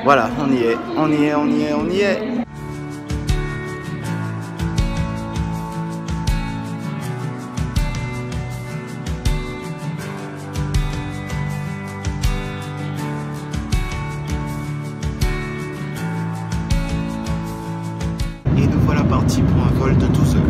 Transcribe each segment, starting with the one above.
Voilà, on y est, on y est, on y est, on y est. Et nous voilà partis pour un vol de 12 heures.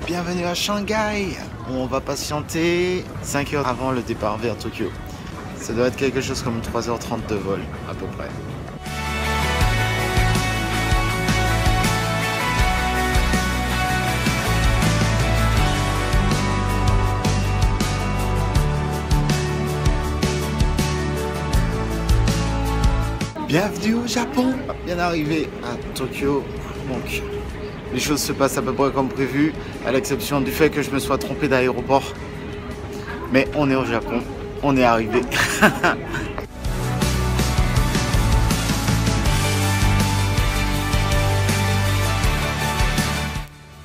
Bienvenue à Shanghai, où on va patienter 5 heures avant le départ vers Tokyo. Ça doit être quelque chose comme 3h30 de vol, à peu près. Bienvenue au Japon. Bien arrivé à Tokyo, donc les choses se passent à peu près comme prévu, à l'exception du fait que je me sois trompé d'aéroport. Mais on est au Japon, on est arrivé.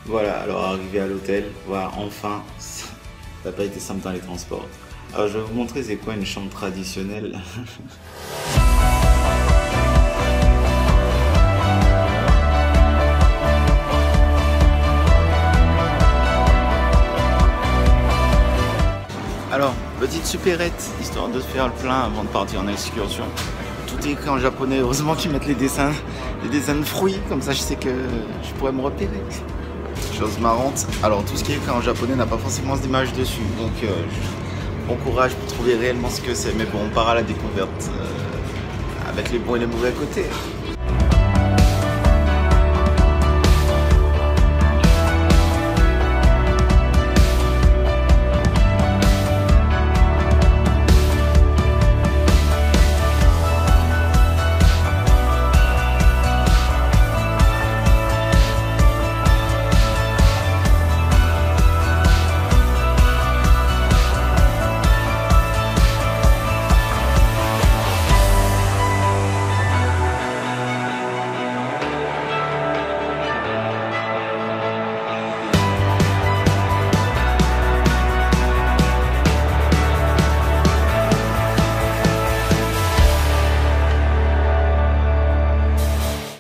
Voilà, alors arrivé à l'hôtel, voilà, enfin, ça n'a pas été simple dans les transports. Alors je vais vous montrer c'est quoi une chambre traditionnelle. Alors, petite supérette, histoire de se faire le plein avant de partir en excursion. Tout est écrit en japonais, heureusement qu'ils mettent les dessins de fruits, comme ça je sais que je pourrais me repérer. Chose marrante, alors tout ce qui est écrit en japonais n'a pas forcément d'image dessus, donc bon courage pour trouver réellement ce que c'est, mais bon, on part à la découverte avec les bons et les mauvais côtés.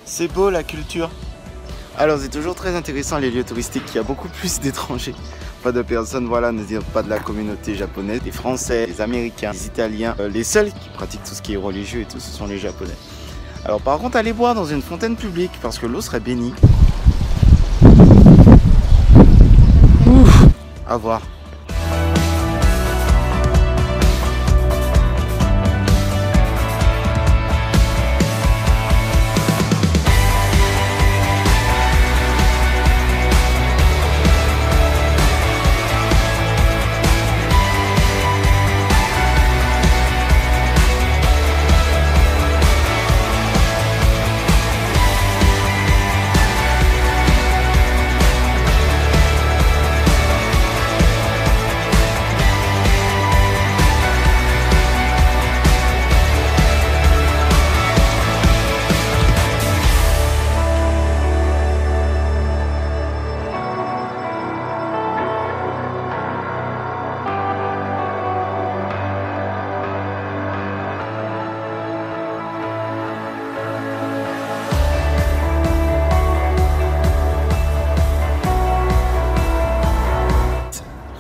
C'est beau la culture. Alors c'est toujours très intéressant les lieux touristiques, il y a beaucoup plus d'étrangers, pas de personnes, voilà, ne dire pas de la communauté japonaise, des Français, des Américains, des Italiens. Les seuls qui pratiquent tout ce qui est religieux et tout, ce sont les Japonais. Alors par contre, allez boire dans une fontaine publique parce que l'eau serait bénie. Ouf, à voir.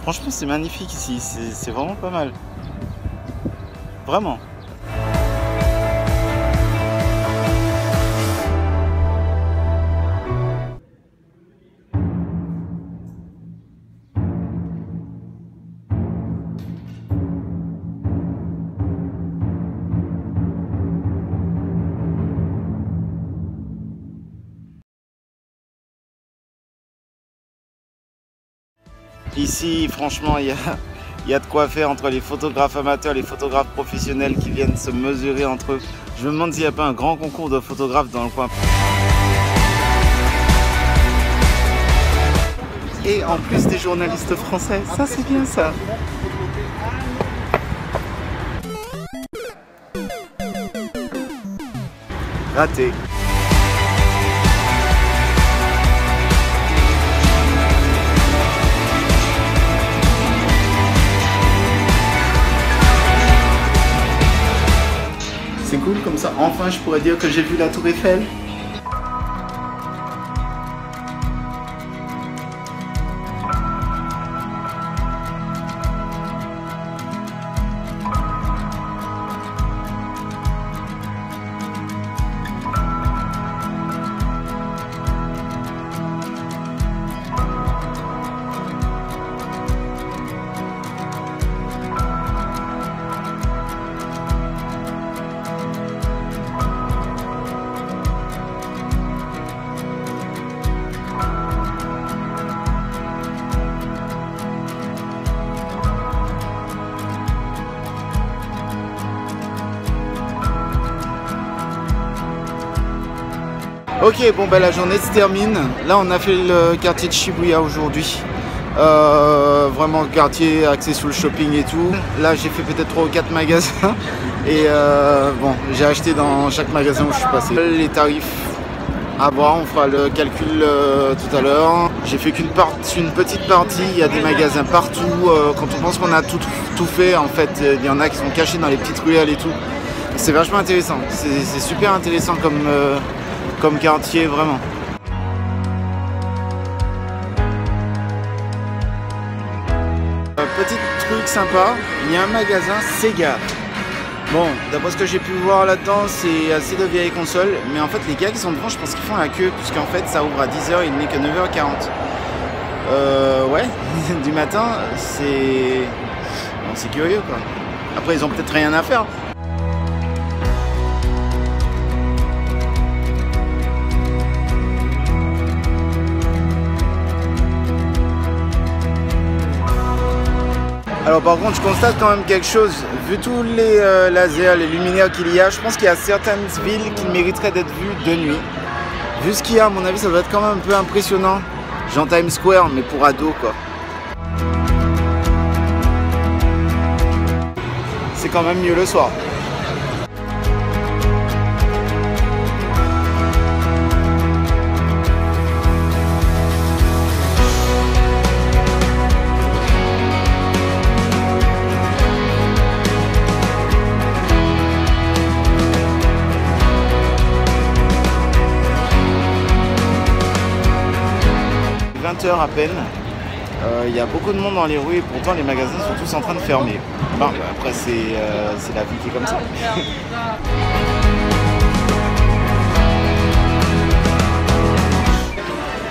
Franchement, c'est magnifique ici, c'est vraiment pas mal. Vraiment. Ici, franchement, il y a de quoi faire entre les photographes amateurs et les photographes professionnels qui viennent se mesurer entre eux. Je me demande s'il n'y a pas un grand concours de photographes dans le coin. Et en plus des journalistes français, ça c'est bien ça. Raté. C'est cool comme ça. Enfin, je pourrais dire que j'ai vu la Tour Eiffel. Ok, bon bah la journée se termine. Là on a fait le quartier de Shibuya aujourd'hui. Vraiment quartier axé sur le shopping et tout. Là j'ai fait peut-être 3 ou 4 magasins. Et bon, j'ai acheté dans chaque magasin où je suis passé. Les tarifs à voir, on fera le calcul tout à l'heure. J'ai fait qu'une petite partie, il y a des magasins partout. Quand on pense qu'on a tout fait, en fait, il y en a qui sont cachés dans les petites ruelles et tout. C'est vachement intéressant, c'est super intéressant comme quartier, vraiment. Petit truc sympa, il y a un magasin Sega. Bon, d'après ce que j'ai pu voir là-dedans, c'est assez de vieilles consoles, mais en fait les gars qui sont devant, je pense qu'ils font la queue, puisqu'en fait ça ouvre à 10h, il n'est que 9h40. Ouais, du matin, c'est... Bon, c'est curieux quoi. Après ils ont peut-être rien à faire. Alors par contre je constate quand même quelque chose, vu tous les lasers, les luminaires qu'il y a, je pense qu'il y a certaines villes qui mériteraient d'être vues de nuit. Vu ce qu'il y a, à mon avis ça doit être quand même un peu impressionnant, genre Times Square mais pour ados quoi. C'est quand même mieux le soir. À peine, il y a beaucoup de monde dans les rues et pourtant les magasins sont tous en train de fermer. Bon, après c'est la vie qui est comme ça.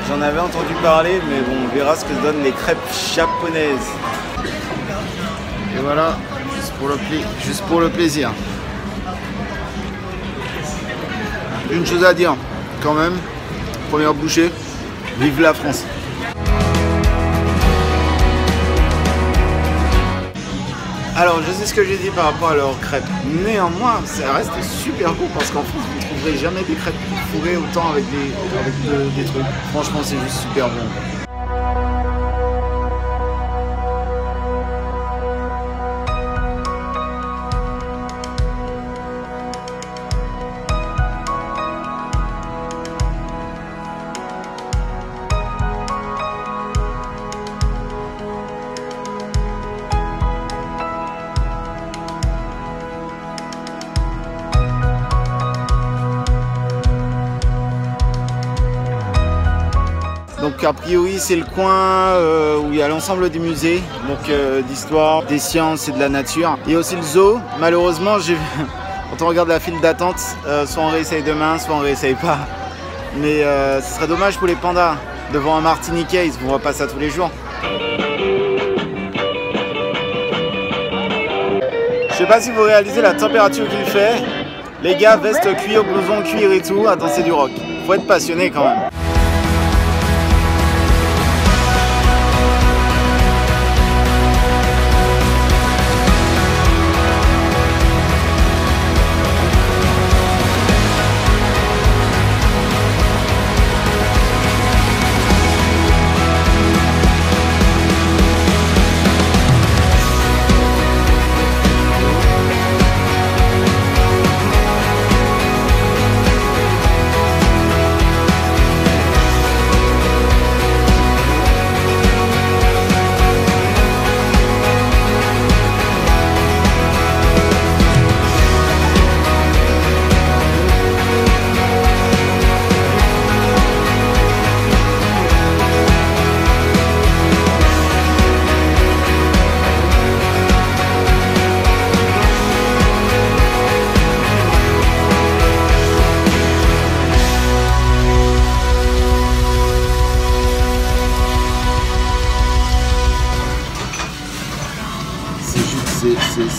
J'en avais entendu parler mais bon, on verra ce que donnent les crêpes japonaises. Et voilà, juste pour le plaisir. Une chose à dire quand même, première bouchée, vive la France. Alors je sais ce que j'ai dit par rapport à leurs crêpes, néanmoins ça reste super beau parce qu'en France vous ne trouverez jamais des crêpes fourrées autant avec des trucs. Franchement c'est juste super bon. Donc a priori c'est le coin où il y a l'ensemble des musées, donc d'histoire, des sciences et de la nature. Il y a aussi le zoo. Malheureusement quand on regarde la file d'attente, soit on réessaye demain, soit on réessaye pas. Mais ce serait dommage pour les pandas. Devant un Martiniquais, ils ne voient pas ça tous les jours. Je sais pas si vous réalisez la température qu'il fait. Les gars, veste cuir, blouson cuir et tout, à danser du rock. Faut être passionné quand même.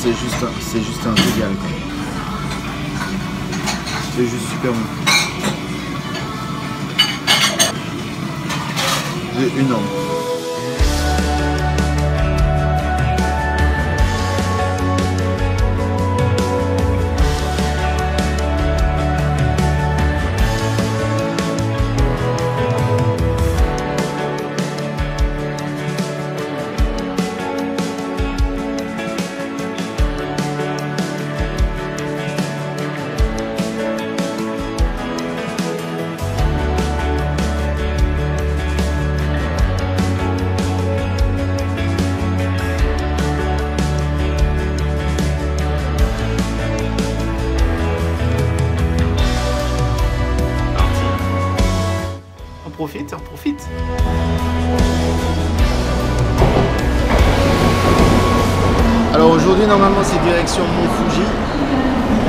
c'est juste un régal. C'est juste super bon. C'est énorme. On profite. Alors aujourd'hui normalement c'est direction Mont Fuji.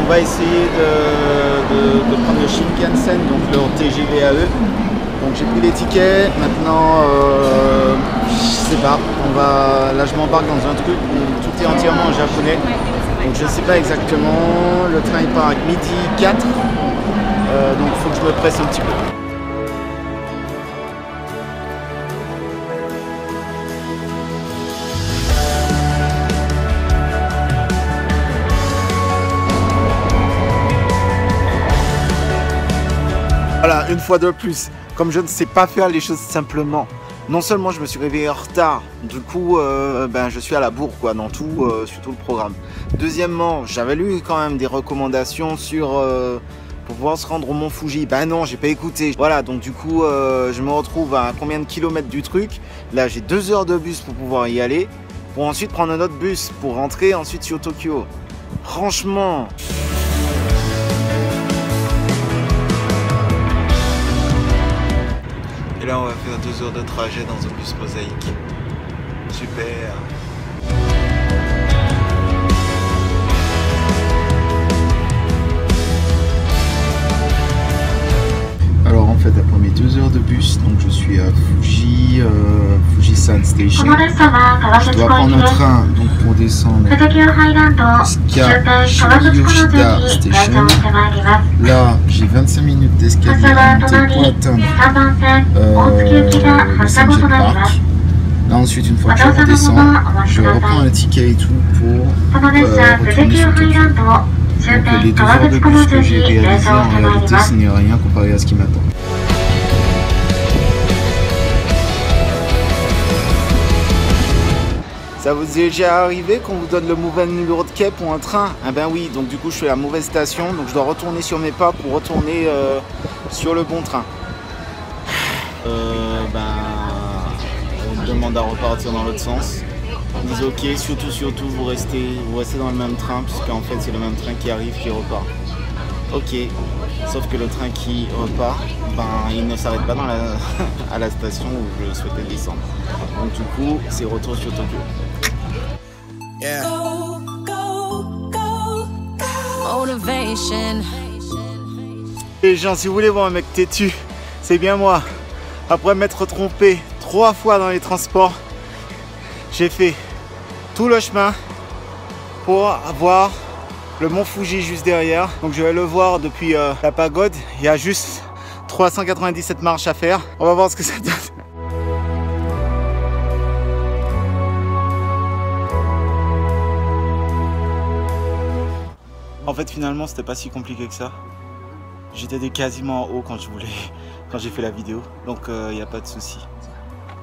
On va essayer de prendre le Shinkansen, donc leur TGV à eux. Donc j'ai pris les tickets, maintenant je sais pas, là je m'embarque dans un truc où tout est entièrement en japonais. Donc je ne sais pas exactement, le train il part à midi 4, donc il faut que je me presse un petit peu. Voilà, une fois de plus, comme je ne sais pas faire les choses simplement, non seulement je me suis réveillé en retard, du coup je suis à la bourre quoi, dans tout, sur tout le programme. Deuxièmement, j'avais lu quand même des recommandations sur pour pouvoir se rendre au Mont Fuji. Ben non, j'ai pas écouté. Voilà, donc du coup je me retrouve à combien de kilomètres du truc. Là j'ai 2 heures de bus pour pouvoir y aller, pour ensuite prendre un autre bus pour rentrer ensuite sur Tokyo. Franchement... Et là on va faire 2 heures de trajet dans un bus mosaïque. Super. Alors en fait après mes 2 heures de bus, donc je suis à Fujisan Station. Je dois prendre un train donc pour descendre jusqu'à Yoshida Station. Là j'ai 25 minutes d'escalier à monter pour atteindre le Sanjay Park. Là ensuite une fois que je redescends, je reprends un ticket et tout pour retourner sur Tokyo. Donc les 2 heures de bus que j'ai réalisées en réalité ce n'est rien comparé à ce qui m'attend. Ça vous est déjà arrivé qu'on vous donne le mauvais numéro de quai pour un train? Ah ben oui, donc du coup je suis à la mauvaise station, donc je dois retourner sur mes pas pour retourner sur le bon train. On me demande à repartir dans l'autre sens. Ils disent ok, surtout vous restez dans le même train, puisqu'en fait c'est le même train qui arrive qui repart. Ok, sauf que le train qui repart, il ne s'arrête pas à la station où je souhaitais descendre. Donc du coup, c'est retour sur Tokyo. Yeah. Les gens, si vous voulez voir un mec têtu, c'est bien moi. Après m'être trompé 3 fois dans les transports, j'ai fait tout le chemin pour avoir le Mont Fuji juste derrière. Donc je vais le voir depuis la pagode. Il y a juste 397 marches à faire. On va voir ce que ça donne. En fait finalement c'était pas si compliqué que ça. J'étais quasiment en haut quand j'ai fait la vidéo. Donc il n'y a pas de souci.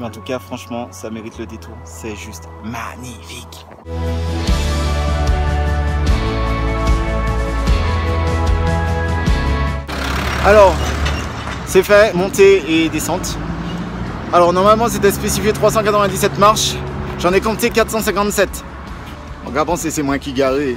Mais en tout cas franchement ça mérite le détour. C'est juste magnifique. Alors, c'est fait, montée et descente. Alors normalement c'était spécifié 397 marches, j'en ai compté 457. Donc après c'est moi qui garé.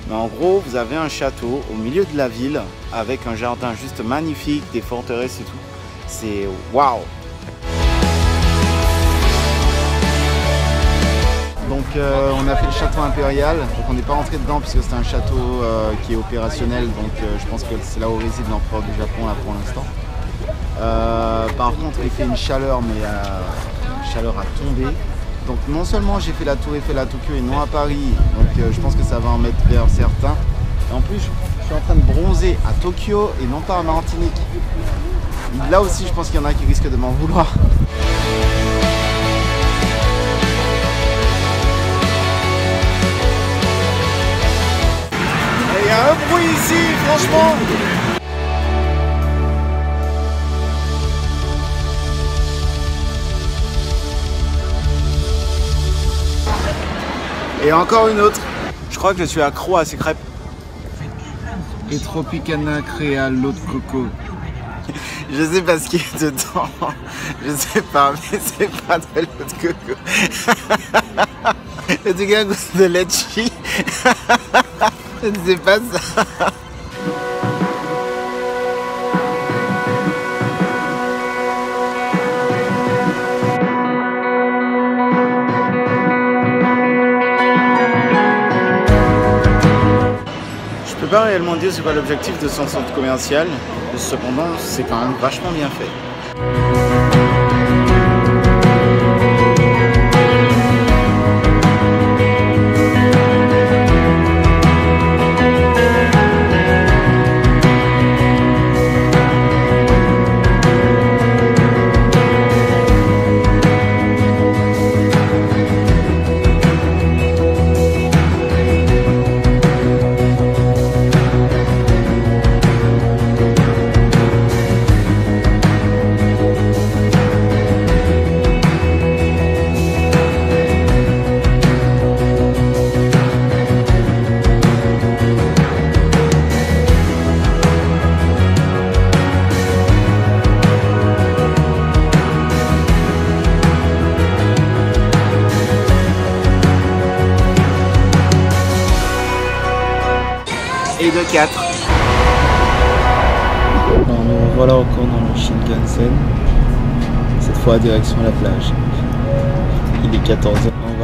Mais en gros, vous avez un château au milieu de la ville avec un jardin juste magnifique, des forteresses et tout. C'est waouh! Donc on a fait le château impérial, donc on n'est pas rentré dedans puisque c'est un château qui est opérationnel, donc je pense que c'est là où réside l'empereur du Japon là pour l'instant. Par contre il fait une chaleur, mais une chaleur à tomber. Donc non seulement j'ai fait la Tour Eiffel à Tokyo et non à Paris, donc je pense que ça va en mettre vers certains. Et en plus je suis en train de bronzer à Tokyo et non pas à Martinique. Là aussi je pense qu'il y en a qui risquent de m'en vouloir. Il y a un bruit ici, franchement. Et encore une autre. Je crois que je suis accro à ces crêpes. Et Tropicana Créa, l'eau de coco. Je sais pas ce qu'il y a dedans. Je sais pas, mais c'est pas de l'eau de coco. Le truc a un goût de litchi. Je ne sais pas ça. Je peux pas réellement dire c'est quoi l'objectif de son centre commercial. Cependant, c'est quand même vachement bien fait. Et de 4. Nous voilà encore dans le Shinkansen, cette fois direction la plage. Il est 14h. On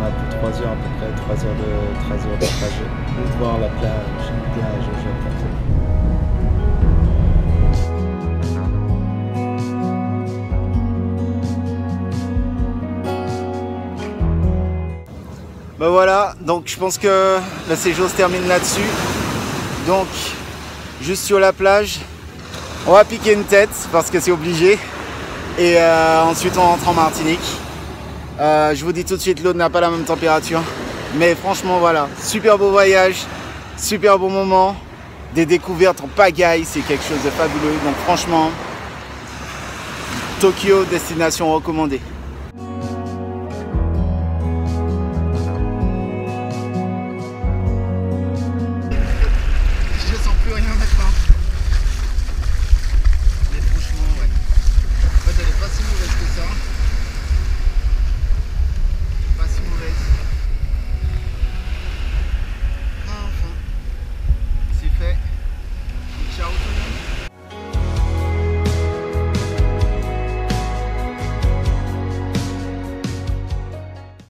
a pour 3 heures à peu près, 3 heures de trajet pour voir la plage au Japon. Ben voilà, donc je pense que le séjour se termine là-dessus. Donc, juste sur la plage, on va piquer une tête parce que c'est obligé. Et ensuite on rentre en Martinique. Je vous dis tout de suite, l'eau n'a pas la même température. Mais franchement voilà, super beau voyage, super beau moment. Des découvertes en pagaille, c'est quelque chose de fabuleux. Donc franchement, Tokyo, destination recommandée.